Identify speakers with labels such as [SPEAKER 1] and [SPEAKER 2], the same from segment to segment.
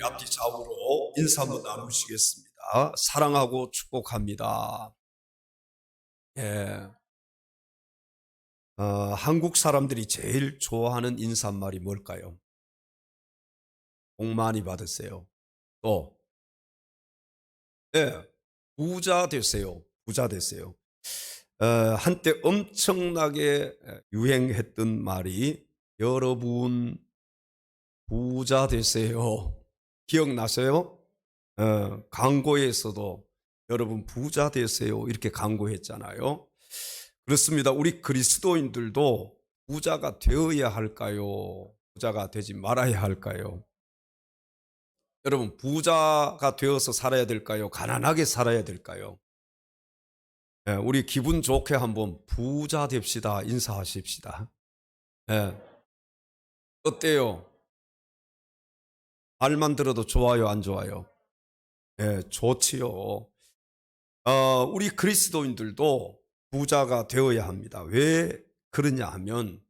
[SPEAKER 1] 앞뒤 좌우로 인사 한번 나누시겠습니다. 사랑하고 축복합니다. 예. 한국 사람들이 제일 좋아하는 인사말이 뭘까요? 복 많이 받으세요. 또, 예, 부자 되세요. 부자 되세요. 한때 엄청나게 유행했던 말이 여러분 부자 되세요. 기억나세요? 광고에서도 여러분 부자 되세요 이렇게 광고했잖아요. 그렇습니다. 우리 그리스도인들도 부자가 되어야 할까요? 부자가 되지 말아야 할까요? 여러분 부자가 되어서 살아야 될까요? 가난하게 살아야 될까요? 우리 기분 좋게 한번 부자 됩시다. 인사하십시다. 예, 어때요? 말만 들어도 좋아요, 안 좋아요? 예, 좋지요. 우리 그리스도인들도 부자가 되어야 합니다. 왜 그러냐 하면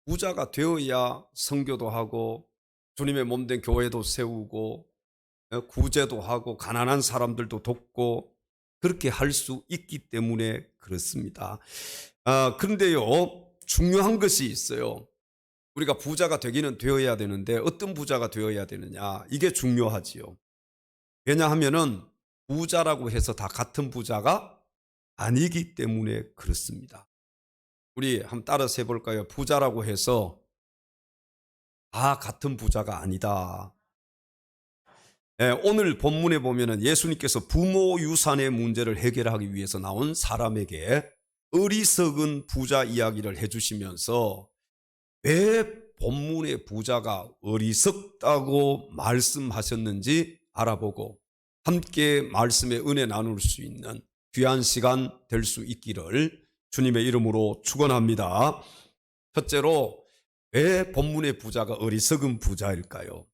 [SPEAKER 1] 부자가 되어야 선교도 하고 주님의 몸된 교회도 세우고 구제도 하고 가난한 사람들도 돕고 그렇게 할 수 있기 때문에 그렇습니다. 그런데요, 중요한 것이 있어요. 우리가 부자가 되기는 되어야 되는데 어떤 부자가 되어야 되느냐, 이게 중요하지요. 왜냐하면은 부자라고 해서 다 같은 부자가 아니기 때문에 그렇습니다. 우리 한번 따라서 해볼까요? 부자라고 해서 다 같은 부자가 아니다. 오늘 본문에 보면은 예수님께서 부모 유산의 문제를 해결하기 위해서 나온 사람에게 어리석은 부자 이야기를 해주시면서 왜 본문의 부자가 어리석다고 말씀하셨는지 알아보고 함께 말씀의 은혜 나눌 수 있는 귀한 시간 될 수 있기를 주님의 이름으로 축원합니다. 첫째로, 왜 본문의 부자가 어리석은 부자일까요?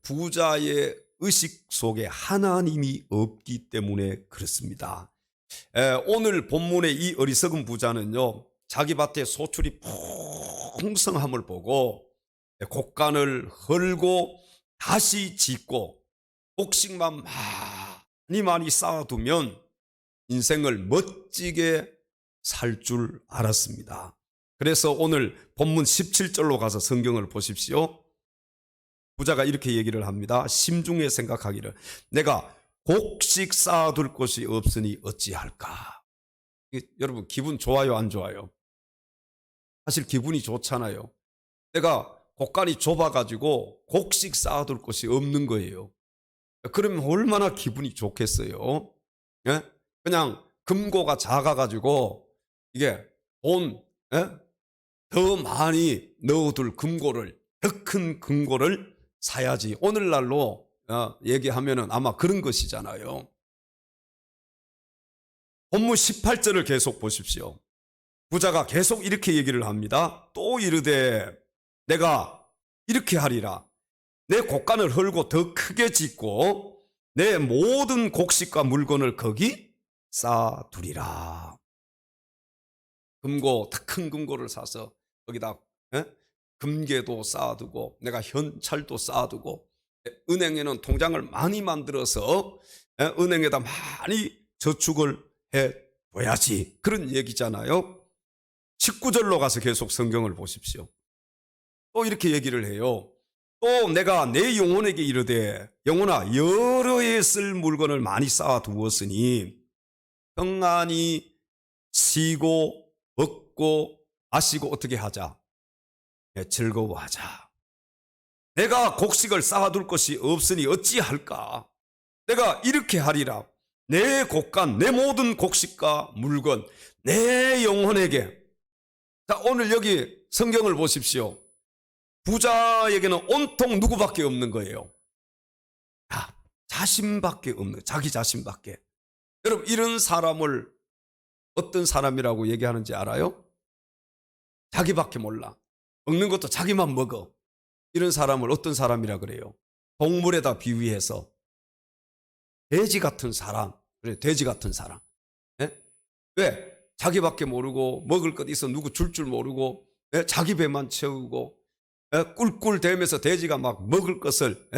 [SPEAKER 1] 부자의 의식 속에 하나님이 없기 때문에 그렇습니다. 오늘 본문의 이 어리석은 부자는요, 자기 밭에 소출이 풍성함을 보고 곡간을 헐고 다시 짓고 곡식만 많이 쌓아두면 인생을 멋지게 살 줄 알았습니다. 그래서 오늘 본문 17절로 가서 성경을 보십시오. 부자가 이렇게 얘기를 합니다. 심중에 생각하기를 내가 곡식 쌓아둘 곳이 없으니 어찌할까. 여러분 기분 좋아요, 안 좋아요? 사실 기분이 좋잖아요. 내가 곡간이 좁아가지고 곡식 쌓아둘 곳이 없는 거예요. 그러면 얼마나 기분이 좋겠어요. 예? 그냥 금고가 작아가지고 이게 돈 더 많이 넣어둘 금고를, 더 큰 금고를 사야지. 오늘날로 얘기하면은 아마 그런 것이잖아요. 본문 18절을 계속 보십시오. 부자가 계속 이렇게 얘기를 합니다. 또 이르되 내가 이렇게 하리라. 내 곡간을 헐고 더 크게 짓고 내 모든 곡식과 물건을 거기 쌓아두리라. 금고, 큰 금고를 사서 거기다 금괴도 쌓아두고 내가 현찰도 쌓아두고 은행에는 통장을 많이 만들어서 은행에다 많이 저축을 해둬야지. 그런 얘기잖아요. 19절로 가서 계속 성경을 보십시오. 또 이렇게 얘기를 해요. 또 내가 내 영혼에게 이르되 영혼아 여러 해 쓸 물건을 많이 쌓아두었으니 평안히 쉬고 먹고 마시고 어떻게 하자? 즐거워하자. 내가 곡식을 쌓아둘 것이 없으니 어찌할까? 내가 이렇게 하리라. 내 곡간, 내 모든 곡식과 물건, 내 영혼에게. 자, 오늘 여기 성경을 보십시오. 부자에게는 온통 누구밖에 없는 거예요? 자신밖에 없는 거예요. 자기 자신밖에. 여러분 이런 사람을 어떤 사람이라고 얘기하는지 알아요? 자기밖에 몰라. 먹는 것도 자기만 먹어. 이런 사람을 어떤 사람이라 그래요? 동물에다 비유해서 돼지 같은 사람. 그래, 돼지 같은 사람. 왜? 자기밖에 모르고 먹을 것 있어 누구 줄 모르고 자기 배만 채우고 꿀꿀대면서 돼지가 막 먹을 것을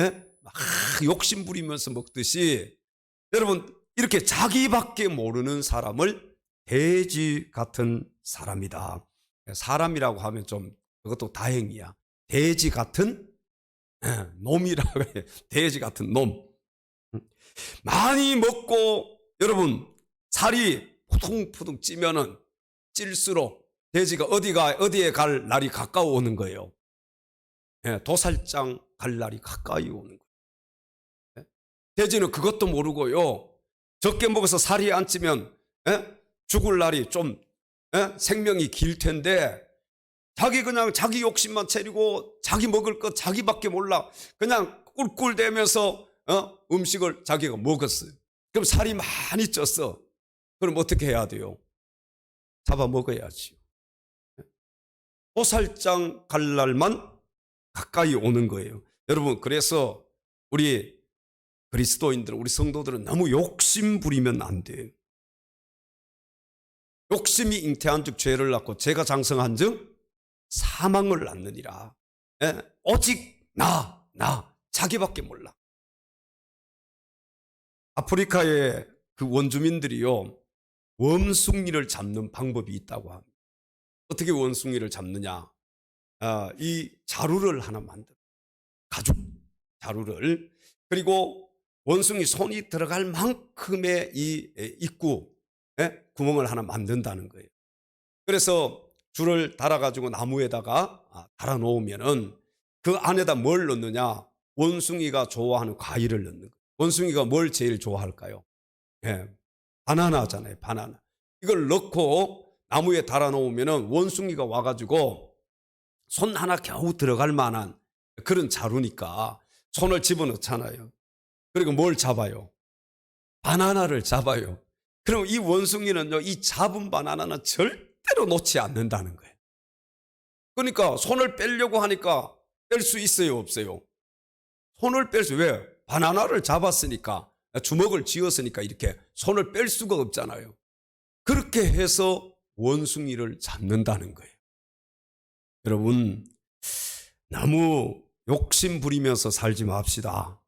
[SPEAKER 1] 막 욕심 부리면서 먹듯이 여러분 이렇게 자기밖에 모르는 사람을 돼지 같은 사람이다. 사람이라고 하면 좀 그것도 다행이야. 돼지 같은 놈이라고 해. 돼지 같은 놈. 많이 먹고 여러분 살이 푸둥푸둥 찌면은 찔수록 돼지가 어디에 갈 날이 가까워 오는 거예요. 도살장 갈 날이 가까이 오는 거예요. 돼지는 그것도 모르고요. 적게 먹어서 살이 안 찌면 죽을 날이 좀 생명이 길 텐데 그냥 자기 욕심만 차리고 자기 먹을 것 자기밖에 몰라. 그냥 꿀꿀대면서 음식을 자기가 먹었어요. 그럼 살이 많이 쪘어. 그럼 어떻게 해야 돼요? 잡아먹어야지요. 도살장 갈 날만 가까이 오는 거예요. 여러분 그래서 우리 그리스도인들, 우리 성도들은 너무 욕심 부리면 안 돼요. 욕심이 잉태한 즉 죄를 낳고 죄가 장성한 즉 사망을 낳느니라. 오직 나 자기밖에 몰라. 아프리카의 그 원주민들이요 원숭이를 잡는 방법이 있다고 합니다. 어떻게 원숭이를 잡느냐? 이 자루를 하나 만들어. 가죽 자루를. 그리고 원숭이 손이 들어갈 만큼의 이 입구 구멍을 하나 만든다는 거예요. 그래서 줄을 달아가지고 나무에다가 달아놓으면은 그 안에다 뭘 넣느냐? 원숭이가 좋아하는 과일을 넣는 거예요. 원숭이가 뭘 제일 좋아할까요? 바나나잖아요. 바나나. 이걸 넣고 나무에 달아놓으면은 원숭이가 와가지고 손 하나 겨우 들어갈 만한 그런 자루니까 손을 집어넣잖아요. 그리고 뭘 잡아요? 바나나를 잡아요. 그럼 이 원숭이는요, 이 잡은 바나나는 절대로 놓지 않는다는 거예요. 그러니까 손을 빼려고 하니까 뺄 수 있어요, 없어요? 손을 왜? 바나나를 잡았으니까, 주먹을 쥐었으니까 이렇게 손을 뺄 수가 없잖아요. 그렇게 해서 원숭이를 잡는다는 거예요. 여러분, 너무 욕심 부리면서 살지 맙시다.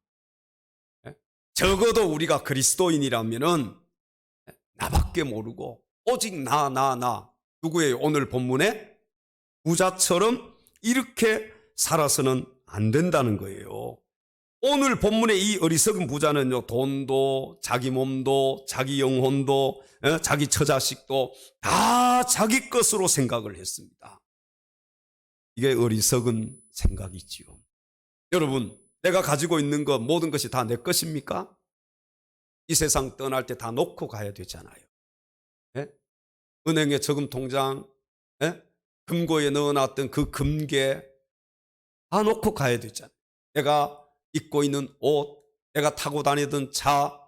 [SPEAKER 1] 적어도 우리가 그리스도인이라면은 나밖에 모르고 오직 나 누구예요? 오늘 본문에 부자처럼 이렇게 살아서는 안 된다는 거예요. 오늘 본문의 이 어리석은 부자는요, 돈도 자기 몸도 자기 영혼도 자기 처자식도 다 자기 것으로 생각을 했습니다. 이게 어리석은 생각이지요. 여러분, 내가 가지고 있는 것 모든 것이 다 내 것입니까? 이 세상 떠날 때 다 놓고 가야 되잖아요. 은행에 저금 통장, 금고에 넣어놨던 그 금괴 다 놓고 가야 되잖아요. 내가 입고 있는 옷, 내가 타고 다니던 차,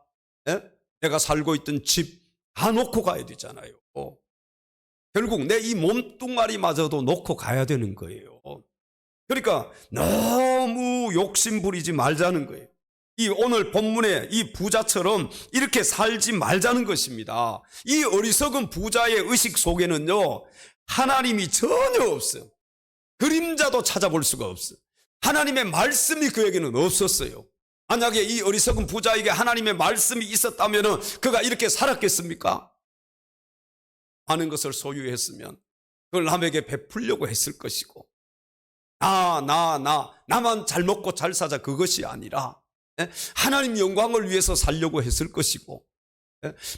[SPEAKER 1] 내가 살고 있던 집 다 놓고 가야 되잖아요. 결국 내 이 몸뚱아리마저도 놓고 가야 되는 거예요. 그러니까 너무 욕심 부리지 말자는 거예요. 이 오늘 본문의 이 부자처럼 이렇게 살지 말자는 것입니다. 이 어리석은 부자의 의식 속에는요, 하나님이 전혀 없어요. 그림자도 찾아볼 수가 없어요. 하나님의 말씀이 그에게는 없었어요. 만약에 이 어리석은 부자에게 하나님의 말씀이 있었다면 그가 이렇게 살았겠습니까? 많은 것을 소유했으면 그걸 남에게 베풀려고 했을 것이고, 나만 잘 먹고 잘 사자, 그것이 아니라 하나님 영광을 위해서 살려고 했을 것이고,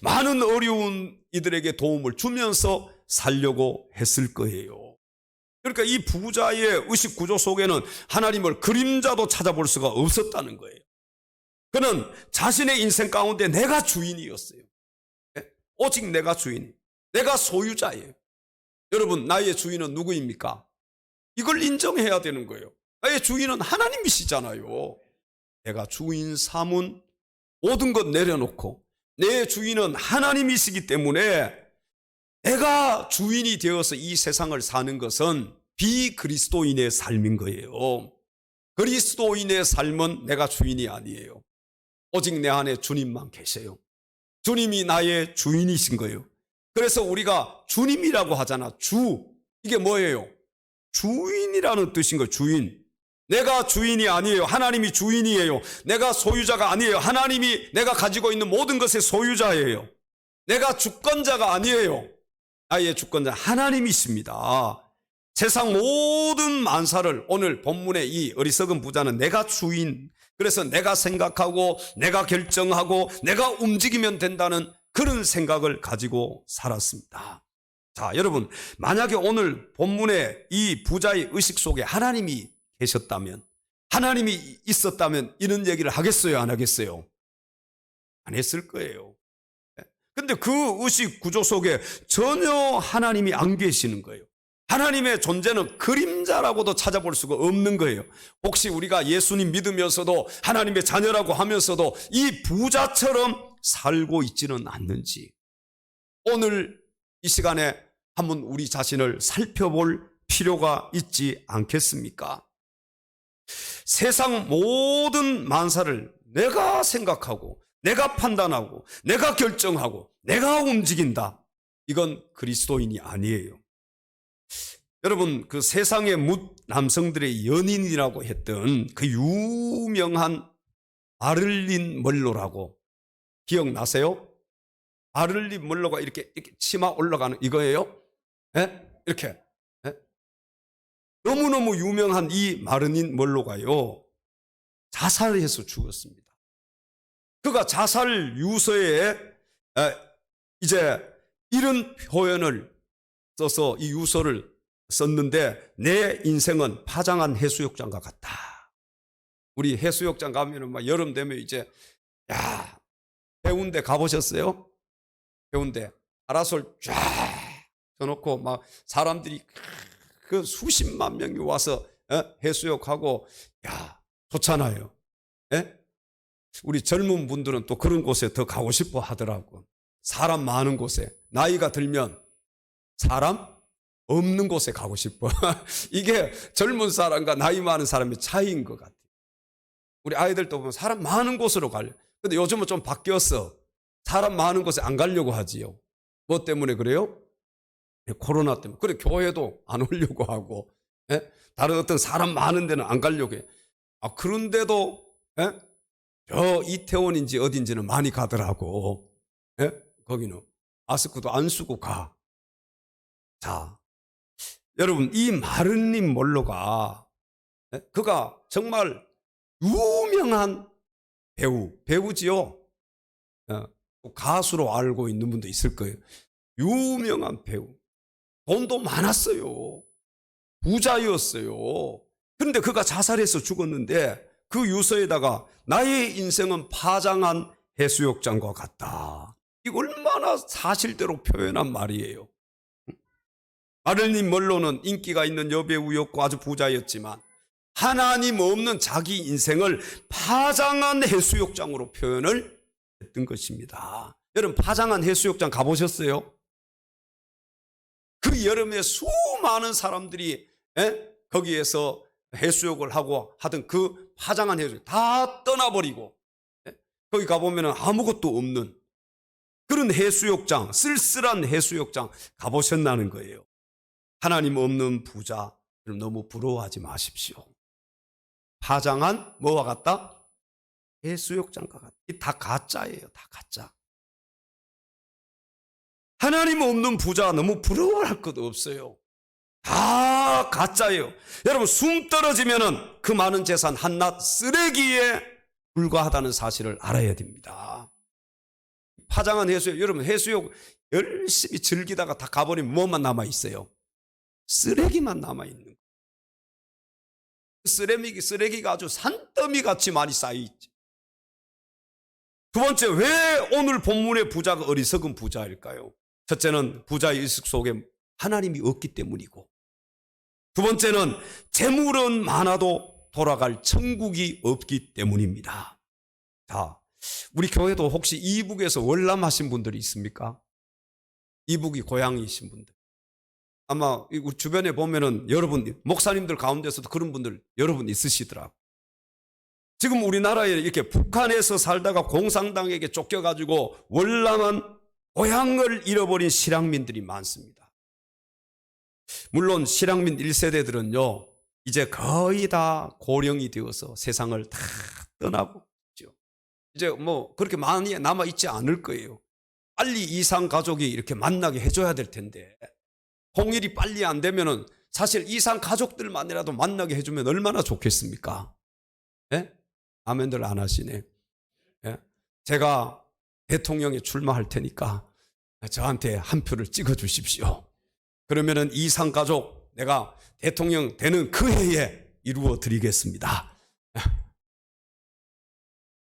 [SPEAKER 1] 많은 어려운 이들에게 도움을 주면서 살려고 했을 거예요. 그러니까 이 부자의 의식 구조 속에는 하나님을 그림자도 찾아볼 수가 없었다는 거예요. 그는 자신의 인생 가운데 내가 주인이었어요. 오직 내가 주인, 내가 소유자예요. 여러분, 나의 주인은 누구입니까? 이걸 인정해야 되는 거예요. 나의 주인은 하나님이시잖아요. 내가 주인 삼은 모든 것 내려놓고 내 주인은 하나님이시기 때문에 내가 주인이 되어서 이 세상을 사는 것은 비그리스도인의 삶인 거예요. 그리스도인의 삶은 내가 주인이 아니에요. 오직 내 안에 주님만 계세요. 주님이 나의 주인이신 거예요. 그래서 우리가 주님이라고 하잖아. 이게 뭐예요? 주인이라는 뜻인 거예요. 주인. 내가 주인이 아니에요. 하나님이 주인이에요. 내가 소유자가 아니에요. 하나님이 내가 가지고 있는 모든 것의 소유자예요. 내가 주권자가 아니에요. 나의 주권자 하나님이십니다. 세상 모든 만사를 오늘 본문의 이 어리석은 부자는 내가 주인, 그래서 내가 생각하고 내가 결정하고 내가 움직이면 된다는 그런 생각을 가지고 살았습니다. 자, 여러분, 만약에 오늘 본문의 이 부자의 의식 속에 하나님이 계셨다면, 하나님이 있었다면 이런 얘기를 하겠어요, 안 하겠어요? 안 했을 거예요. 근데 그 의식 구조 속에 전혀 하나님이 안 계시는 거예요. 하나님의 존재는 그림자라고도 찾아볼 수가 없는 거예요. 혹시 우리가 예수님 믿으면서도 하나님의 자녀라고 하면서도 이 부자처럼 살고 있지는 않는지, 오늘 이 시간에 한번 우리 자신을 살펴볼 필요가 있지 않겠습니까? 세상 모든 만사를 내가 생각하고 내가 판단하고 내가 결정하고 내가 움직인다. 이건 그리스도인이 아니에요. 여러분, 그 세상의 뭇 남성들의 연인이라고 했던 그 유명한 마를린 먼로라고 기억나세요? 마를린 먼로가 이렇게 치마 올라가는 이거예요? 예? 이렇게. 예? 너무너무 유명한 이 마를린 먼로가요, 자살해서 죽었습니다. 그가 자살 유서에 이제 이런 표현을 써서 이 유서를 썼는데, 내 인생은 파장한 해수욕장과 같다. 우리 해수욕장 가면은 막 여름 되면 이제, 야, 해운대 가보셨어요? 해운대 파라솔 쫙 펴놓고 막 사람들이 그 수십만 명이 와서 해수욕하고, 야, 좋잖아요. 예? 우리 젊은 분들은 또 그런 곳에 더 가고 싶어 하더라고. 사람 많은 곳에. 나이가 들면 사람 없는 곳에 가고 싶어. 이게 젊은 사람과 나이 많은 사람의 차이인 것 같아요. 우리 아이들도 보면 사람 많은 곳으로 가려. 근데 요즘은 좀 바뀌었어. 사람 많은 곳에 안 가려고 하지요. 뭐 때문에 그래요? 코로나 때문에. 그래, 교회도 안 오려고 하고, 예? 다른 어떤 사람 많은 데는 안 가려고 해. 그런데도, 예? 저 이태원인지 어딘지는 많이 가더라고. 예? 거기는 마스크도 안 쓰고 가. 자, 여러분, 이 마를린 먼로가, 예? 그가 정말 유명한 배우지요. 예? 가수로 알고 있는 분도 있을 거예요. 유명한 배우. 돈도 많았어요. 부자였어요. 그런데 그가 자살해서 죽었는데, 그 유서에다가 나의 인생은 파장한 해수욕장과 같다. 이거 얼마나 사실대로 표현한 말이에요. 마를린 먼로는 인기가 있는 여배우였고 아주 부자였지만, 하나님 없는 자기 인생을 파장한 해수욕장으로 표현을 했던 것입니다. 여러분, 파장한 해수욕장 가보셨어요? 그 여름에 수많은 사람들이 거기에서 해수욕을 하고 하던 그 파장한 해수욕 다 떠나버리고, 거기 가보면 아무것도 없는 그런 해수욕장, 쓸쓸한 해수욕장 가보셨나는 거예요. 하나님 없는 부자, 너무 부러워하지 마십시오. 파장한 뭐와 같다? 해수욕장과 같다. 이 다 가짜예요. 다 가짜. 하나님 없는 부자 너무 부러워할 것도 없어요. 다 가짜예요. 여러분, 숨 떨어지면은 그 많은 재산 한낱 쓰레기에 불과하다는 사실을 알아야 됩니다. 파장한 해수욕, 여러분, 해수욕 열심히 즐기다가 다 가버리면 뭐만 남아있어요? 쓰레기만 남아있는 거예요. 쓰레기가 아주 산더미 같이 많이 쌓여있죠. 두 번째, 왜 오늘 본문의 부자가 어리석은 부자일까요? 첫째는 부자의 의식 속에 하나님이 없기 때문이고, 두 번째는 재물은 많아도 돌아갈 천국이 없기 때문입니다. 자, 우리 교회도 혹시 이북에서 월남하신 분들이 있습니까? 이북이 고향이신 분들. 아마 우리 주변에 보면은 여러분, 목사님들 가운데서도 그런 분들 여러분 있으시더라고요. 지금 우리나라에 이렇게 북한에서 살다가 공산당에게 쫓겨가지고 월남한 고향을 잃어버린 실향민들이 많습니다. 물론 실향민 1세대들은요, 이제 거의 다 고령이 되어서 세상을 다 떠나고 있죠. 이제 뭐 그렇게 많이 남아있지 않을 거예요. 빨리 이상 가족이 이렇게 만나게 해줘야 될 텐데 통일이 빨리 안 되면은 사실 이상 가족들만이라도 만나게 해주면 얼마나 좋겠습니까? 예? 아멘들 안 하시네. 예? 제가 대통령에 출마할 테니까 저한테 한 표를 찍어 주십시오. 그러면은 이상 가족 내가 대통령 되는 그 해에 이루어 드리겠습니다.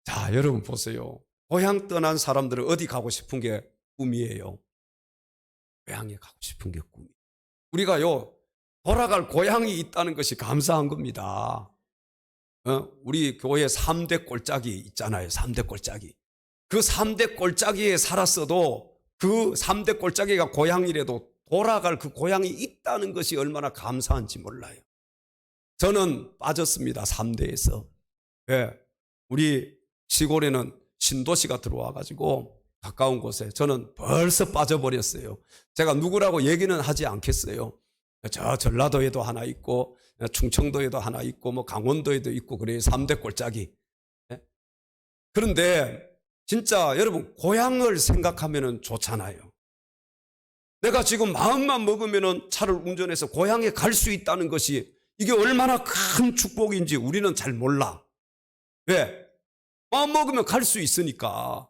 [SPEAKER 1] 자, 여러분 보세요. 고향 떠난 사람들은 어디 가고 싶은 게 꿈이에요. 고향에 가고 싶은 게 꿈이에요. 우리가요, 돌아갈 고향이 있다는 것이 감사한 겁니다. 우리 교회 3대 꼴짝이 있잖아요. 3대 꼴짝이. 그 3대 꼴짝이에 살았어도 그 3대 꼴짝이가 고향이라도 돌아갈 그 고향이 있다는 것이 얼마나 감사한지 몰라요. 저는 빠졌습니다. 3대에서. 왜? 우리 시골에는 신도시가 들어와가지고 가까운 곳에 저는 벌써 빠져버렸어요. 제가 누구라고 얘기는 하지 않겠어요. 저 전라도에도 하나 있고 충청도에도 하나 있고 뭐 강원도에도 있고 그래요. 3대 꼴짝이. 그런데 진짜 여러분 고향을 생각하면 좋잖아요. 내가 지금 마음만 먹으면 차를 운전해서 고향에 갈 수 있다는 것이 이게 얼마나 큰 축복인지 우리는 잘 몰라. 왜? 마음 먹으면 갈 수 있으니까.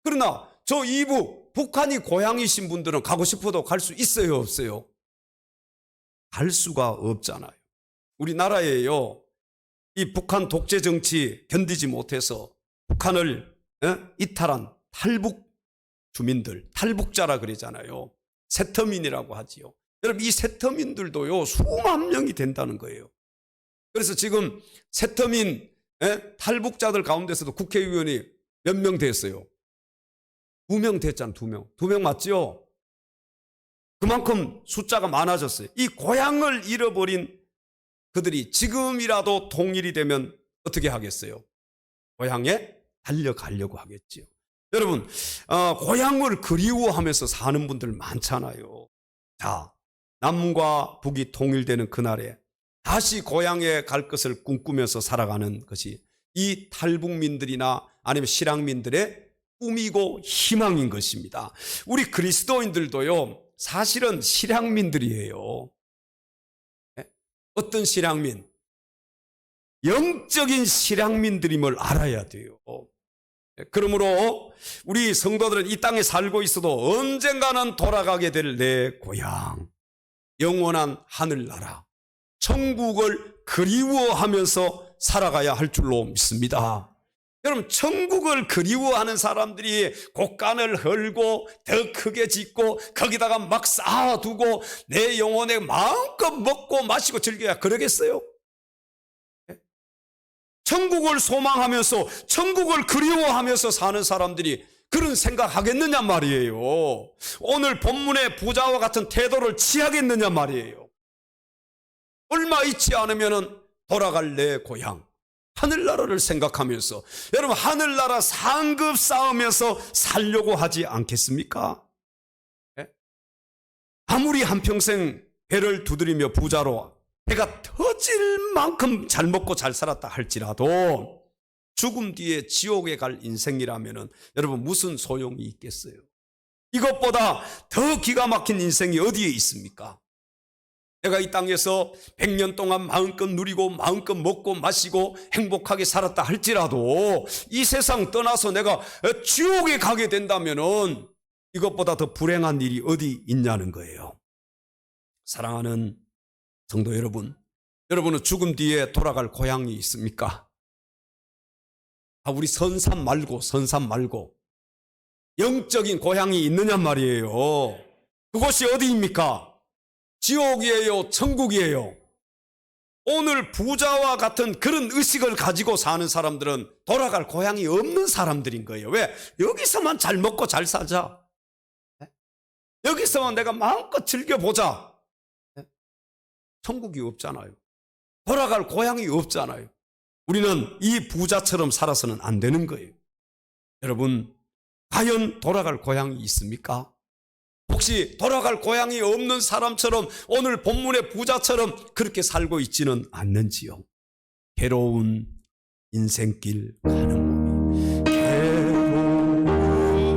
[SPEAKER 1] 그러나 저 이북 북한이 고향이신 분들은 가고 싶어도 갈 수 있어요, 없어요? 갈 수가 없잖아요. 우리나라에요, 이 북한 독재 정치 견디지 못해서 북한을 이탈한 탈북 주민들, 탈북자라 그러잖아요. 세터민이라고 하지요. 여러분 이 세터민들도요 수만 명이 된다는 거예요. 그래서 지금 세터민 탈북자들 가운데서도 국회의원이 몇 명 됐어요? 2명 됐잖아. 2명. 2명 맞죠? 그만큼 숫자가 많아졌어요. 이 고향을 잃어버린 그들이 지금이라도 통일이 되면 어떻게 하겠어요? 고향에 달려가려고 하겠지요. 여러분 고향을 그리워하면서 사는 분들 많잖아요. 자, 남과 북이 통일되는 그날에 다시 고향에 갈 것을 꿈꾸면서 살아가는 것이 이 탈북민들이나 아니면 실향민들의 꿈이고 희망인 것입니다. 우리 그리스도인들도요 사실은 실향민들이에요. 어떤 실향민? 영적인 실향민들임을 알아야 돼요. 그러므로 우리 성도들은 이 땅에 살고 있어도 언젠가는 돌아가게 될 내 고향, 영원한 하늘나라, 천국을 그리워하면서 살아가야 할 줄로 믿습니다. 여러분 천국을 그리워하는 사람들이 곳간을 헐고 더 크게 짓고 거기다가 막 쌓아두고 내 영혼에 마음껏 먹고 마시고 즐겨야 그러겠어요? 천국을 소망하면서 천국을 그리워하면서 사는 사람들이 그런 생각하겠느냐 말이에요. 오늘 본문의 부자와 같은 태도를 취하겠느냐 말이에요. 얼마 있지 않으면 돌아갈 내 고향 하늘나라를 생각하면서 여러분 하늘나라 상급 쌓으면서 살려고 하지 않겠습니까? 아무리 한평생 배를 두드리며 부자로 배가 터질 만큼 잘 먹고 잘 살았다 할지라도 죽음 뒤에 지옥에 갈 인생이라면 여러분 무슨 소용이 있겠어요? 이것보다 더 기가 막힌 인생이 어디에 있습니까? 내가 이 땅에서 100년 동안 마음껏 누리고 마음껏 먹고 마시고 행복하게 살았다 할지라도 이 세상 떠나서 내가 지옥에 가게 된다면 이것보다 더 불행한 일이 어디 있냐는 거예요. 사랑하는 성도 여러분, 여러분은 죽음 뒤에 돌아갈 고향이 있습니까? 우리 선산 말고 영적인 고향이 있느냐 말이에요. 그곳이 어디입니까? 지옥이에요? 천국이에요? 오늘 부자와 같은 그런 의식을 가지고 사는 사람들은 돌아갈 고향이 없는 사람들인 거예요. 왜? 여기서만 잘 먹고 잘 살자. 여기서만 내가 마음껏 즐겨보자. 천국이 없잖아요. 돌아갈 고향이 없잖아요. 우리는 이 부자처럼 살아서는 안 되는 거예요. 여러분, 과연 돌아갈 고향이 있습니까? 혹시 돌아갈 고향이 없는 사람처럼 오늘 본문의 부자처럼 그렇게 살고 있지는 않는지요? 괴로운 인생길 가는 몸이 괴로운 인생길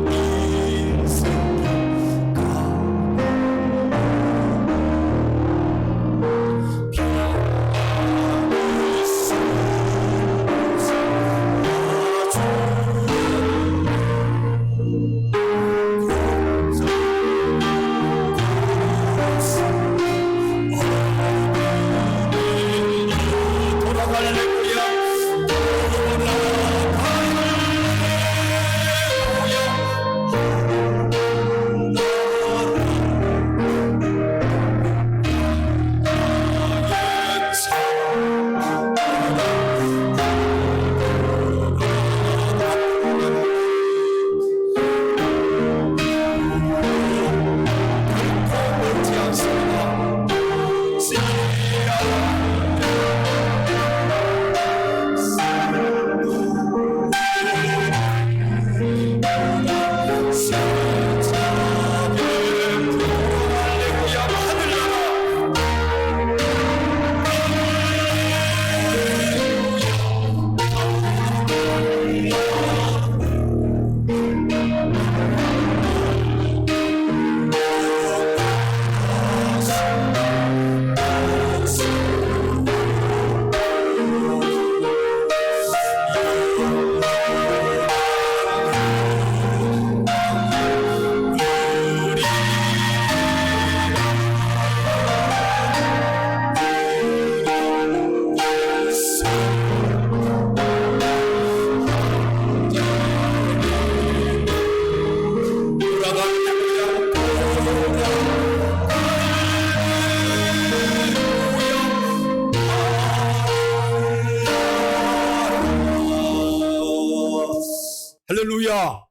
[SPEAKER 1] 할렐루야.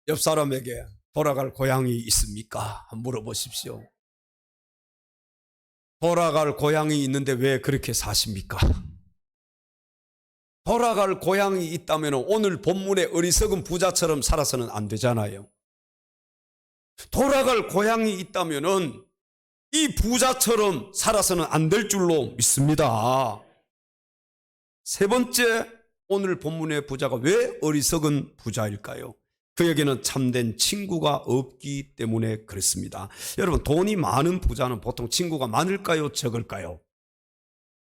[SPEAKER 1] 옆 사람에게 돌아갈 고향이 있습니까? 한번 물어보십시오. 돌아갈 고향이 있는데 왜 그렇게 사십니까? 돌아갈 고향이 있다면 오늘 본문의 어리석은 부자처럼 살아서는 안 되잖아요. 돌아갈 고향이 있다면 이 부자처럼 살아서는 안 될 줄로 믿습니다. 세 번째, 오늘 본문의 부자가 왜 어리석은 부자일까요? 그에게는 참된 친구가 없기 때문에 그렇습니다. 여러분, 돈이 많은 부자는 보통 친구가 많을까요? 적을까요?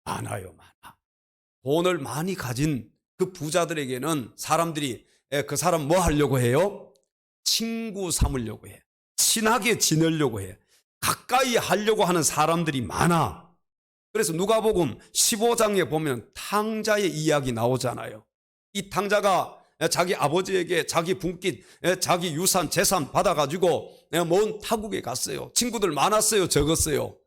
[SPEAKER 1] 많아요, 많아. 돈을 많이 가진 그 부자들에게는 사람들이 그 사람 뭐 하려고 해요? 친구 삼으려고 해. 친하게 지내려고 해. 가까이 하려고 하는 사람들이 많아. 그래서 누가복음 15장에 보면 탕자의 이야기 나오잖아요. 이 탕자가 자기 아버지에게 자기 분깃, 자기 유산, 재산 받아가지고 먼 타국에 갔어요. 친구들 많았어요? 적었어요?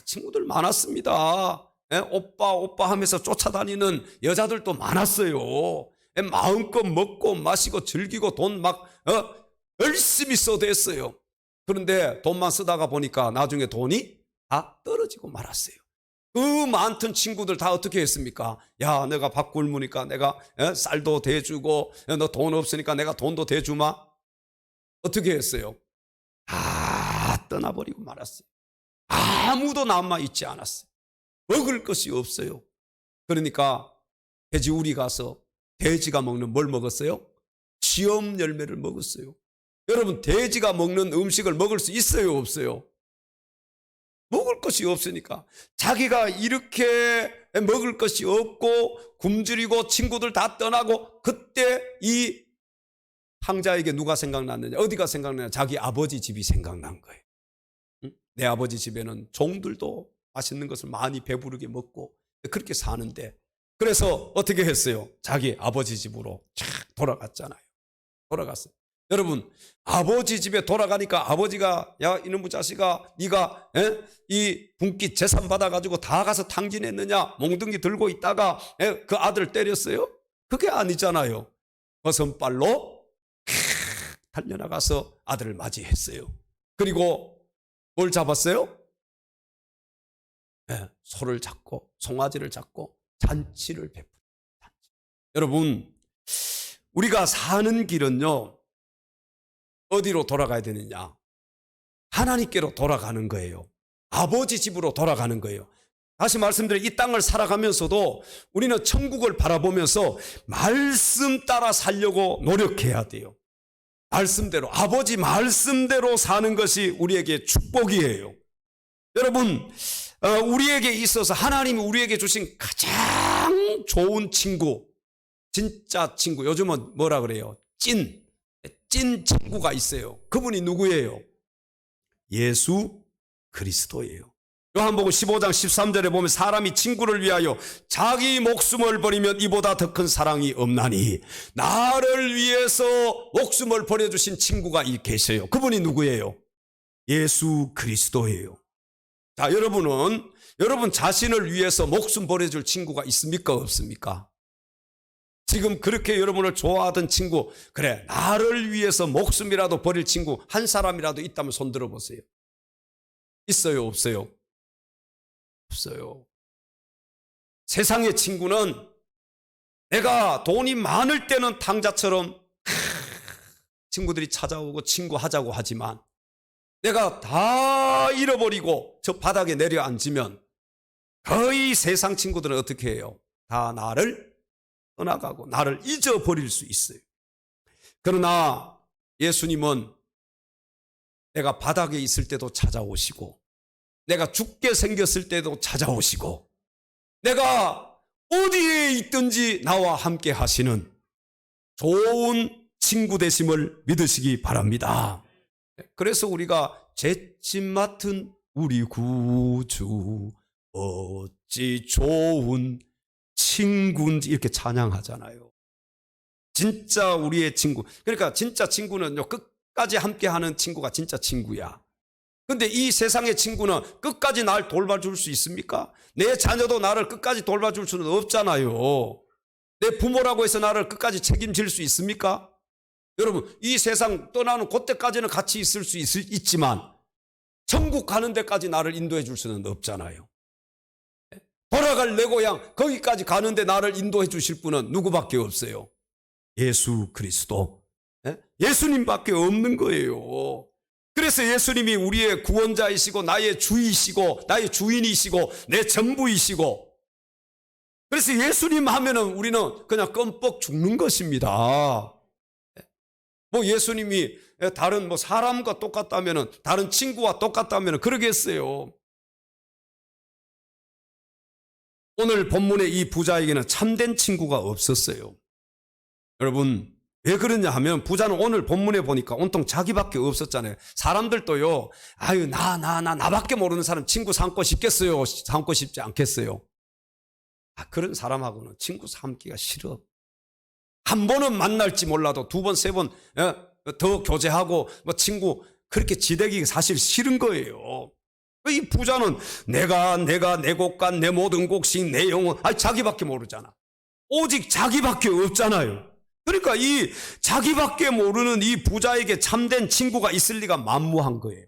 [SPEAKER 1] 친구들 많았습니다. 오빠 오빠 하면서 쫓아다니는 여자들도 많았어요. 마음껏 먹고 마시고 즐기고 돈 막 열심히 써댔어요. 그런데 돈만 쓰다가 보니까 나중에 돈이 다 떨어지고 말았어요. 그 많던 친구들 다 어떻게 했습니까? 야, 내가 밥 굶으니까 내가 쌀도 대주고, 너 돈 없으니까 내가 돈도 대주마. 어떻게 했어요? 다 떠나버리고 말았어요. 아무도 남아있지 않았어요. 먹을 것이 없어요. 그러니까 돼지우리 가서 돼지가 먹는 뭘 먹었어요? 시험 열매를 먹었어요. 여러분, 돼지가 먹는 음식을 먹을 수 있어요, 없어요? 먹을 것이 없으니까 자기가 이렇게 먹을 것이 없고 굶주리고 친구들 다 떠나고, 그때 이 탕자에게 누가 생각났느냐? 어디가 생각나냐? 자기 아버지 집이 생각난 거예요. 내 아버지 집에는 종들도 맛있는 것을 많이 배부르게 먹고 그렇게 사는데, 그래서 어떻게 했어요? 자기 아버지 집으로 쫙 돌아갔잖아요. 돌아갔어요. 여러분, 아버지 집에 돌아가니까 아버지가, 야, 이놈의 자식아, 네가 이 분깃 재산 받아가지고 다 가서 탕진했느냐? 몽둥이 들고 있다가 그 아들 때렸어요? 그게 아니잖아요. 버선발로 달려나가서 아들을 맞이했어요. 그리고 뭘 잡았어요? 소를 잡고 송아지를 잡고 잔치를 베풀어요. 여러분, 우리가 사는 길은요, 어디로 돌아가야 되느냐? 하나님께로 돌아가는 거예요. 아버지 집으로 돌아가는 거예요. 다시 말씀드려 이 땅을 살아가면서도 우리는 천국을 바라보면서 말씀 따라 살려고 노력해야 돼요. 말씀대로, 아버지 말씀대로 사는 것이 우리에게 축복이에요. 여러분, 우리에게 있어서 하나님이 우리에게 주신 가장 좋은 친구, 진짜 친구, 요즘은 뭐라 그래요? 찐 친구가 있어요. 그분이 누구예요? 예수 그리스도예요. 요한복음 15장 13절에 보면 사람이 친구를 위하여 자기 목숨을 버리면 이보다 더 큰 사랑이 없나니, 나를 위해서 목숨을 버려주신 친구가 계세요. 그분이 누구예요? 예수 그리스도예요. 자, 여러분 자신을 위해서 목숨 버려줄 친구가 있습니까? 없습니까? 지금 그렇게 여러분을 좋아하던 친구, 그래, 나를 위해서 목숨이라도 버릴 친구 한 사람이라도 있다면 손 들어보세요. 있어요, 없어요? 없어요. 세상의 친구는 내가 돈이 많을 때는 탕자처럼 친구들이 찾아오고 친구하자고 하지만, 내가 다 잃어버리고 저 바닥에 내려앉으면 거의 세상 친구들은 어떻게 해요? 다 나를 떠나가고 나를 잊어버릴 수 있어요. 그러나 예수님은 내가 바닥에 있을 때도 찾아오시고, 내가 죽게 생겼을 때도 찾아오시고, 내가 어디에 있든지 나와 함께 하시는 좋은 친구 되심을 믿으시기 바랍니다. 그래서 우리가 잿집 맡은 우리 구주 어찌 좋은 친구인지 이렇게 찬양하잖아요. 진짜 우리의 친구. 그러니까 진짜 친구는요, 끝까지 함께하는 친구가 진짜 친구야. 근데 이 세상의 친구는 끝까지 날 돌봐줄 수 있습니까? 내 자녀도 나를 끝까지 돌봐줄 수는 없잖아요. 내 부모라고 해서 나를 끝까지 책임질 수 있습니까? 여러분, 이 세상 떠나는 그때까지는 같이 있을 수 있지만 천국 가는 데까지 나를 인도해 줄 수는 없잖아요. 돌아갈 내 고향 거기까지 가는데 나를 인도해 주실 분은 누구밖에 없어요? 예수 그리스도, 예수님밖에 없는 거예요. 그래서 예수님이 우리의 구원자이시고 나의 주이시고 나의 주인이시고 내 전부이시고, 그래서 예수님 하면은 우리는 그냥 껌뻑 죽는 것입니다. 뭐 예수님이 다른 뭐 사람과 똑같다면은, 다른 친구와 똑같다면은 그러겠어요. 오늘 본문의 이 부자에게는 참된 친구가 없었어요. 여러분, 왜 그러냐 하면 부자는 오늘 본문에 보니까 온통 자기밖에 없었잖아요. 사람들도요, 아유, 나밖에 모르는 사람 친구 삼고 싶겠어요? 삼고 싶지 않겠어요? 그런 사람하고는 친구 삼기가 싫어. 한 번은 만날지 몰라도 두 번, 세 번 더 교제하고 뭐 친구 그렇게 지대기 사실 싫은 거예요. 이 부자는 내가 내 곳간 내 모든 곡식 내 영혼, 자기밖에 모르잖아. 오직 자기밖에 없잖아요. 그러니까 이 자기밖에 모르는 이 부자에게 참된 친구가 있을 리가 만무한 거예요.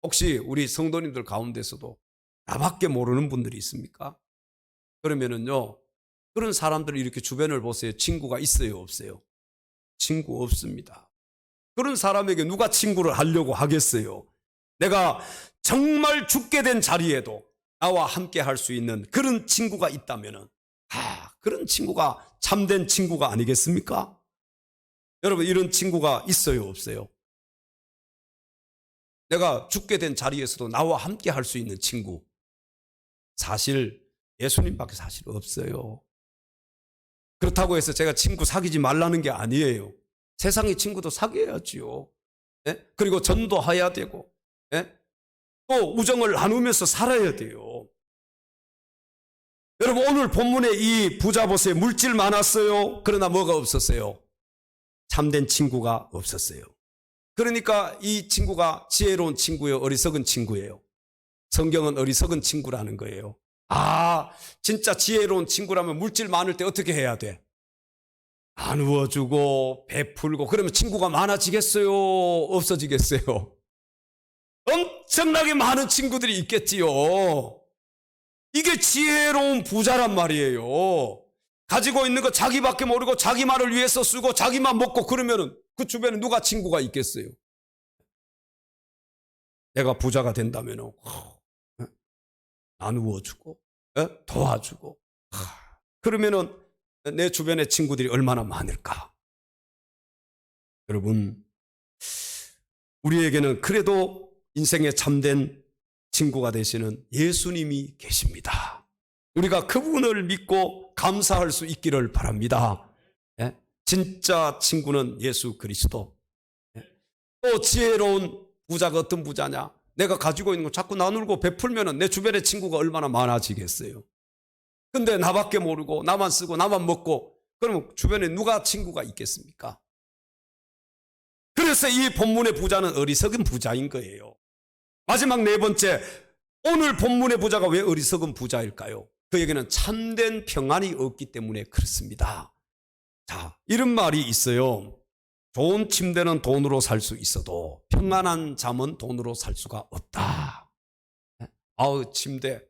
[SPEAKER 1] 혹시 우리 성도님들 가운데서도 나밖에 모르는 분들이 있습니까? 그러면은요, 그런 사람들 이렇게 주변을 보세요. 친구가 있어요, 없어요? 친구 없습니다. 그런 사람에게 누가 친구를 하려고 하겠어요? 내가 정말 죽게 된 자리에도 나와 함께 할 수 있는 그런 친구가 있다면은, 그런 친구가 참된 친구가 아니겠습니까? 여러분, 이런 친구가 있어요, 없어요? 내가 죽게 된 자리에서도 나와 함께 할 수 있는 친구, 사실 예수님밖에 사실 없어요. 그렇다고 해서 제가 친구 사귀지 말라는 게 아니에요. 세상의 친구도 사귀어야지요. 그리고 전도해야 되고, 또 우정을 나누면서 살아야 돼요. 여러분, 오늘 본문에 이 부자 보세요. 물질 많았어요. 그러나 뭐가 없었어요? 참된 친구가 없었어요. 그러니까 이 친구가 지혜로운 친구예요, 어리석은 친구예요? 성경은 어리석은 친구라는 거예요. 진짜 지혜로운 친구라면 물질 많을 때 어떻게 해야 돼? 나누어주고 베풀고, 그러면 친구가 많아지겠어요? 없어지겠어요? 엄청나게 많은 친구들이 있겠지요. 이게 지혜로운 부자란 말이에요. 가지고 있는 거 자기밖에 모르고 자기만을 위해서 쓰고 자기만 먹고, 그러면 그 주변에 누가 친구가 있겠어요? 내가 부자가 된다면 나누어주고 도와주고 그러면은 내 주변의 친구들이 얼마나 많을까? 여러분, 우리에게는 그래도 인생에 참된 친구가 되시는 예수님이 계십니다. 우리가 그분을 믿고 감사할 수 있기를 바랍니다. 진짜 친구는 예수 그리스도. 또 지혜로운 부자가 어떤 부자냐? 내가 가지고 있는 거 자꾸 나누고 베풀면 내 주변의 친구가 얼마나 많아지겠어요. 근데 나밖에 모르고 나만 쓰고 나만 먹고 그러면 주변에 누가 친구가 있겠습니까? 그래서 이 본문의 부자는 어리석은 부자인 거예요. 마지막 네 번째, 오늘 본문의 부자가 왜 어리석은 부자일까요? 그에게는 참된 평안이 없기 때문에 그렇습니다. 자, 이런 말이 있어요. 좋은 침대는 돈으로 살 수 있어도 평안한 잠은 돈으로 살 수가 없다. 아우, 침대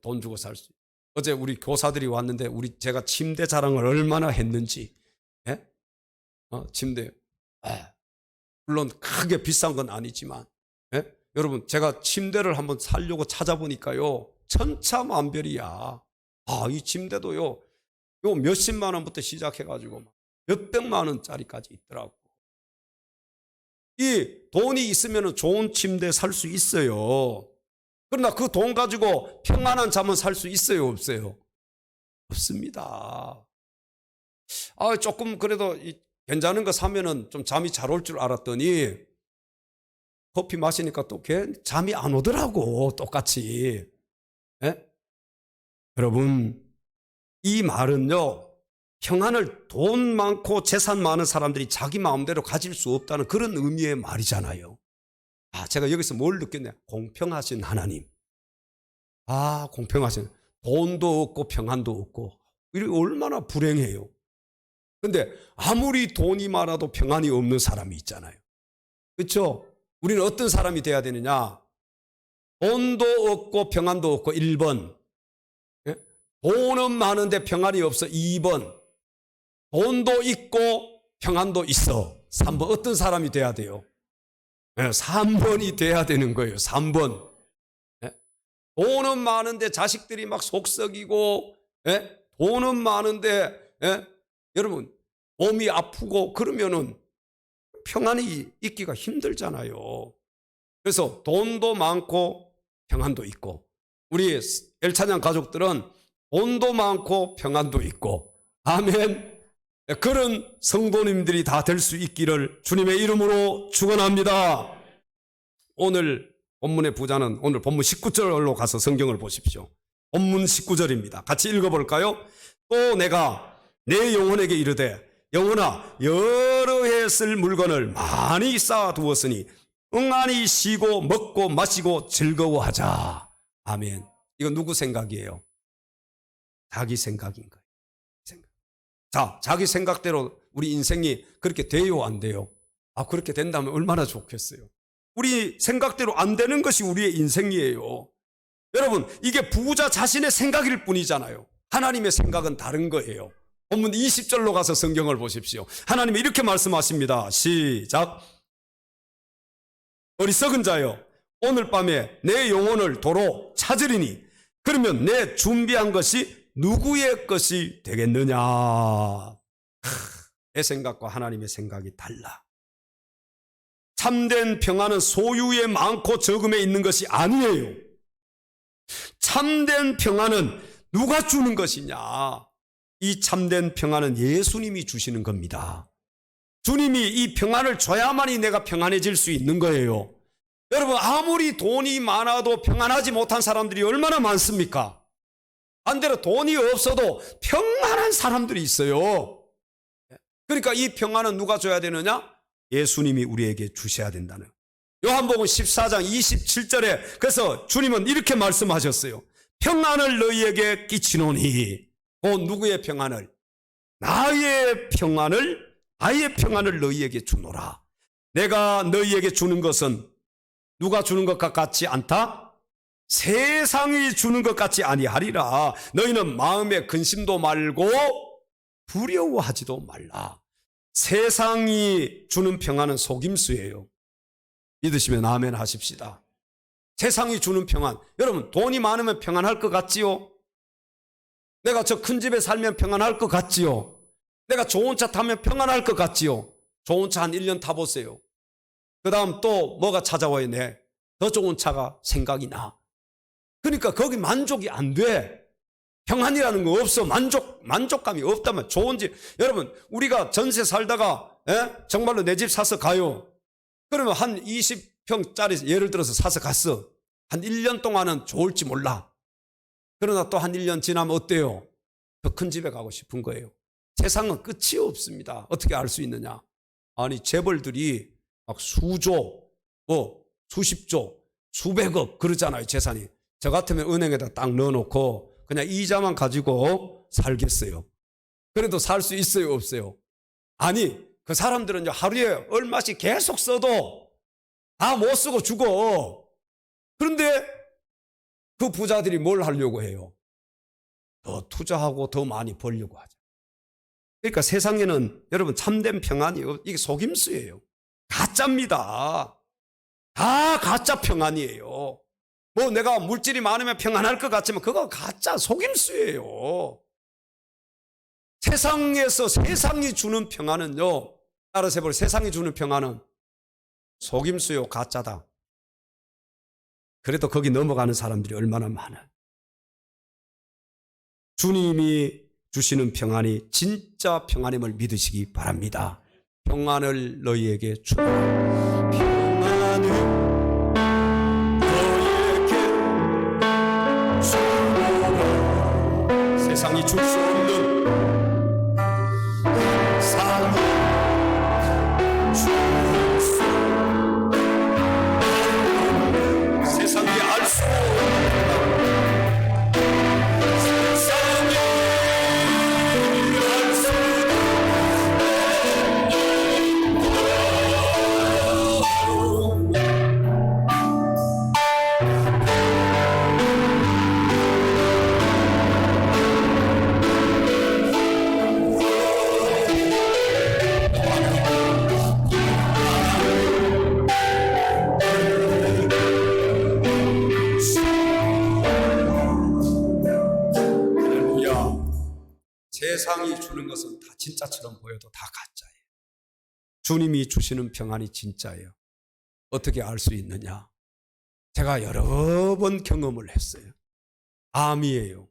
[SPEAKER 1] 돈 주고 살 수 있다. 어제 우리 교사들이 왔는데 제가 침대 자랑을 얼마나 했는지. 침대. 물론 크게 비싼 건 아니지만 여러분, 제가 침대를 한번 사려고 찾아보니까요, 천차만별이야. 이 침대도요, 요 몇십만 원부터 시작해가지고 몇백만 원짜리까지 있더라고. 이 돈이 있으면 좋은 침대 살 수 있어요. 그러나 그 돈 가지고 평안한 잠은 살 수 있어요, 없어요? 없습니다. 조금 그래도 괜찮은 거 사면은 좀 잠이 잘 올 줄 알았더니 커피 마시니까 또 잠이 안 오더라고, 똑같이. 여러분, 이 말은요, 평안을 돈 많고 재산 많은 사람들이 자기 마음대로 가질 수 없다는 그런 의미의 말이잖아요. 제가 여기서 뭘 느꼈냐? 공평하신 하나님. 공평하신, 돈도 없고 평안도 없고 이게 얼마나 불행해요. 근데 아무리 돈이 많아도 평안이 없는 사람이 있잖아요. 그렇죠? 우리는 어떤 사람이 돼야 되느냐? 돈도 없고 평안도 없고 1번. 돈은 많은데 평안이 없어 2번. 돈도 있고 평안도 있어 3번. 어떤 사람이 돼야 돼요? 3번이 돼야 되는 거예요. 3번. 돈은 많은데 자식들이 막 속썩이고, 돈은 많은데, 여러분, 몸이 아프고 그러면은 평안이 있기가 힘들잖아요. 그래서 돈도 많고 평안도 있고, 우리 엘찬양 가족들은 돈도 많고 평안도 있고, 아멘. 그런 성도님들이 다 될 수 있기를 주님의 이름으로 축원합니다. 오늘 본문의 부자는 오늘 본문 19절로 가서 성경을 보십시오. 본문 19절입니다. 같이 읽어볼까요? 또 내가 내 영혼에게 이르되 영혼아, 여러 해 쓸 물건을 많이 쌓아두었으니 응안히 쉬고 먹고 마시고 즐거워하자. 아멘. 이건 누구 생각이에요? 자기 생각인 거예요. 자, 자기 생각대로 우리 인생이 그렇게 돼요, 안 돼요? 그렇게 된다면 얼마나 좋겠어요. 우리 생각대로 안 되는 것이 우리의 인생이에요. 여러분, 이게 부자 자신의 생각일 뿐이잖아요. 하나님의 생각은 다른 거예요. 본문 20절로 가서 성경을 보십시오. 하나님이 이렇게 말씀하십니다. 시작. 어리석은 자여, 오늘 밤에 내 영혼을 도로 찾으리니 그러면 내 준비한 것이 누구의 것이 되겠느냐? 내 생각과 하나님의 생각이 달라. 참된 평안은 소유에 많고 적음에 있는 것이 아니에요. 참된 평안은 누가 주는 것이냐? 이 참된 평안은 예수님이 주시는 겁니다. 주님이 이 평안을 줘야만이 내가 평안해질 수 있는 거예요. 여러분, 아무리 돈이 많아도 평안하지 못한 사람들이 얼마나 많습니까? 반대로 돈이 없어도 평안한 사람들이 있어요. 그러니까 이 평안은 누가 줘야 되느냐? 예수님이 우리에게 주셔야 된다는. 요한복음 14장 27절에 그래서 주님은 이렇게 말씀하셨어요. 평안을 너희에게 끼치노니, 곧 누구의 평안을? 나의 평안을 너희에게 주노라. 내가 너희에게 주는 것은 누가 주는 것과 같지 않다? 세상이 주는 것 같지 아니하리라. 너희는 마음에 근심도 말고 두려워하지도 말라. 세상이 주는 평안은 속임수예요. 믿으시면 아멘 하십시다. 세상이 주는 평안. 여러분, 돈이 많으면 평안할 것 같지요? 내가 저 큰 집에 살면 평안할 것 같지요? 내가 좋은 차 타면 평안할 것 같지요? 좋은 차 한 1년 타보세요. 그 다음 또 뭐가 찾아와야 돼? 더 좋은 차가 생각이 나. 그러니까 거기 만족이 안 돼. 평안이라는 거 없어. 만족감이 없다면 좋은 집. 여러분, 우리가 전세 살다가 정말로 내 집 사서 가요. 그러면 한 20평짜리 예를 들어서 사서 갔어. 한 1년 동안은 좋을지 몰라. 그러나 또 한 1년 지나면 어때요? 더 큰 집에 가고 싶은 거예요. 세상은 끝이 없습니다. 어떻게 알 수 있느냐? 아니, 재벌들이 막 수조, 수십조, 수백억 그러잖아요, 재산이. 저 같으면 은행에다 딱 넣어놓고 그냥 이자만 가지고 살겠어요. 그래도 살 수 있어요, 없어요? 아니, 그 사람들은 하루에 얼마씩 계속 써도 다 못 쓰고 죽어. 그런데 그 부자들이 뭘 하려고 해요? 더 투자하고 더 많이 벌려고 하죠. 그러니까 세상에는 여러분 참된 평안이 이게 속임수예요. 가짜입니다. 다 가짜 평안이에요. 뭐 내가 물질이 많으면 평안할 것 같지만 그거 가짜 속임수예요. 세상에서 세상이 주는 평안은요. 따라서 해볼 세상이 주는 평안은 속임수요, 가짜다. 그래도 거기 넘어가는 사람들이 얼마나 많아. 주님이 주시는 평안이 진짜 평안임을 믿으시기 바랍니다. 평안을 너희에게 주노. 평안을 너희에게 주노라. 세상이 줄 수 없는 세상이 줄 수 없는 세상이 알 수 없는 세상이 주는 것은 다 진짜처럼 보여도 다 가짜예요. 주님이 주시는 평안이 진짜예요. 어떻게 알 수 있느냐? 제가 여러 번 경험을 했어요. 암이에요.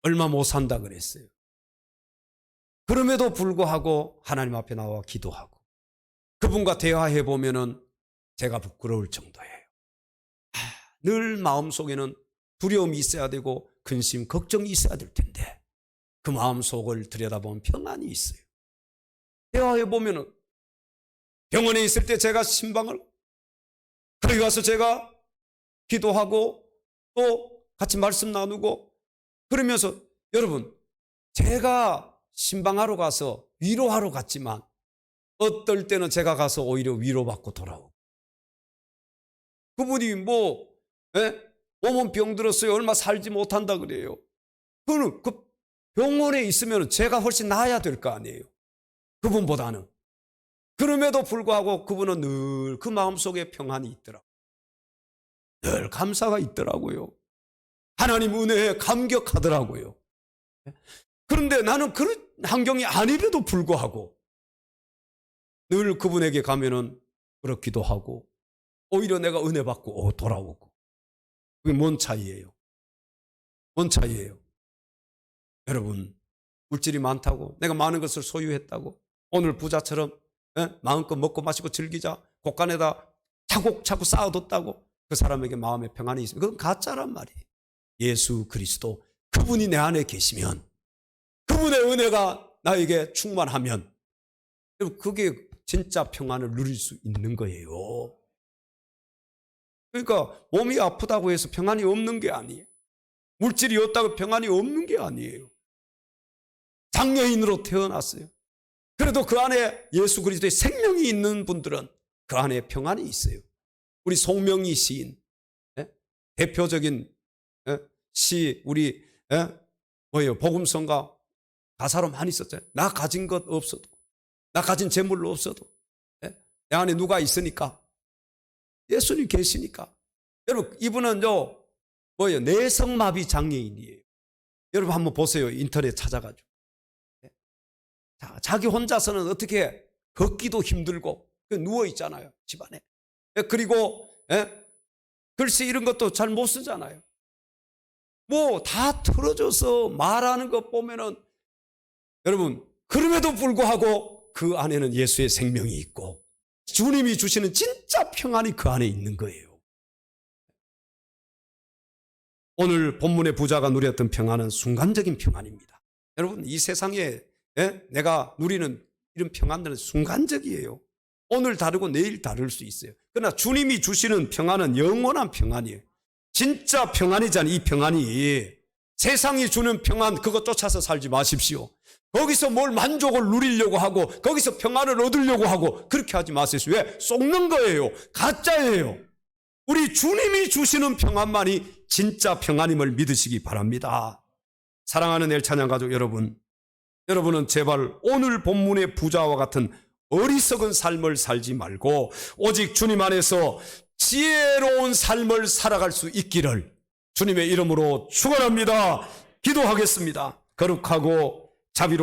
[SPEAKER 1] 얼마 못 산다 그랬어요. 그럼에도 불구하고 하나님 앞에 나와 기도하고 그분과 대화해 보면은 제가 부끄러울 정도예요. 늘 마음속에는 두려움이 있어야 되고 근심, 걱정이 있어야 될 텐데 그 마음속을 들여다보면 평안이 있어요. 대화해 보면은 병원에 있을 때 제가 신방을 거기 가서 제가 기도하고 또 같이 말씀 나누고 그러면서 여러분 제가 신방하러 가서 위로하러 갔지만 어떨 때는 제가 가서 오히려 위로받고 돌아오고 그분이 몸은 병들었어요. 얼마 살지 못한다 그래요. 그거는 그 병원에 있으면 제가 훨씬 나아야 될 거 아니에요. 그분보다는. 그럼에도 불구하고 그분은 늘 그 마음속에 평안이 있더라고요. 늘 감사가 있더라고요. 하나님 은혜에 감격하더라고요. 그런데 나는 그런 환경이 아님에도 불구하고 늘 그분에게 가면은 그렇기도 하고 오히려 내가 은혜 받고 돌아오고 그게 뭔 차이예요? 뭔 차이예요? 여러분 물질이 많다고 내가 많은 것을 소유했다고 오늘 부자처럼 마음껏 먹고 마시고 즐기자 곳간에다 차곡차곡 쌓아뒀다고 그 사람에게 마음의 평안이 있으면 그건 가짜란 말이에요. 예수 그리스도 그분이 내 안에 계시면 그분의 은혜가 나에게 충만하면 그게 진짜 평안을 누릴 수 있는 거예요. 그러니까 몸이 아프다고 해서 평안이 없는 게 아니에요. 물질이 없다고 평안이 없는 게 아니에요. 장애인으로 태어났어요. 그래도 그 안에 예수 그리스도의 생명이 있는 분들은 그 안에 평안이 있어요. 우리 송명희 시인 대표적인 시 우리 복음성가 가사로 많이 썼잖아요. 나 가진 것 없어도 나 가진 재물로 없어도 내 안에 누가 있으니까 예수님 계시니까 여러분, 이분은요, 뭐예요? 내성마비 장애인이에요. 여러분 한번 보세요. 인터넷 찾아가지고. 자, 자기 혼자서는 어떻게 걷기도 힘들고 누워 있잖아요. 집안에. 그리고 글씨 이런 것도 잘 못 쓰잖아요. 뭐 다 틀어져서 말하는 것 보면은 여러분, 그럼에도 불구하고 그 안에는 예수의 생명이 있고 주님이 주시는 진짜 평안이 그 안에 있는 거예요. 오늘 본문의 부자가 누렸던 평안은 순간적인 평안입니다. 여러분, 이 세상에 내가 누리는 이런 평안들은 순간적이에요. 오늘 다르고 내일 다를 수 있어요. 그러나 주님이 주시는 평안은 영원한 평안이에요. 진짜 평안이잖아요. 이 평안이. 세상이 주는 평안 그거 쫓아서 살지 마십시오. 거기서 뭘 만족을 누리려고 하고 거기서 평안을 얻으려고 하고 그렇게 하지 마세요. 왜? 속는 거예요. 가짜예요. 우리 주님이 주시는 평안만이 진짜 평안임을 믿으시기 바랍니다. 사랑하는 엘찬양 가족 여러분, 여러분은 제발 오늘 본문의 부자와 같은 어리석은 삶을 살지 말고 오직 주님 안에서 지혜로운 삶을 살아갈 수 있기를 주님의 이름으로 축원합니다. 기도하겠습니다. 거룩하고 자비로운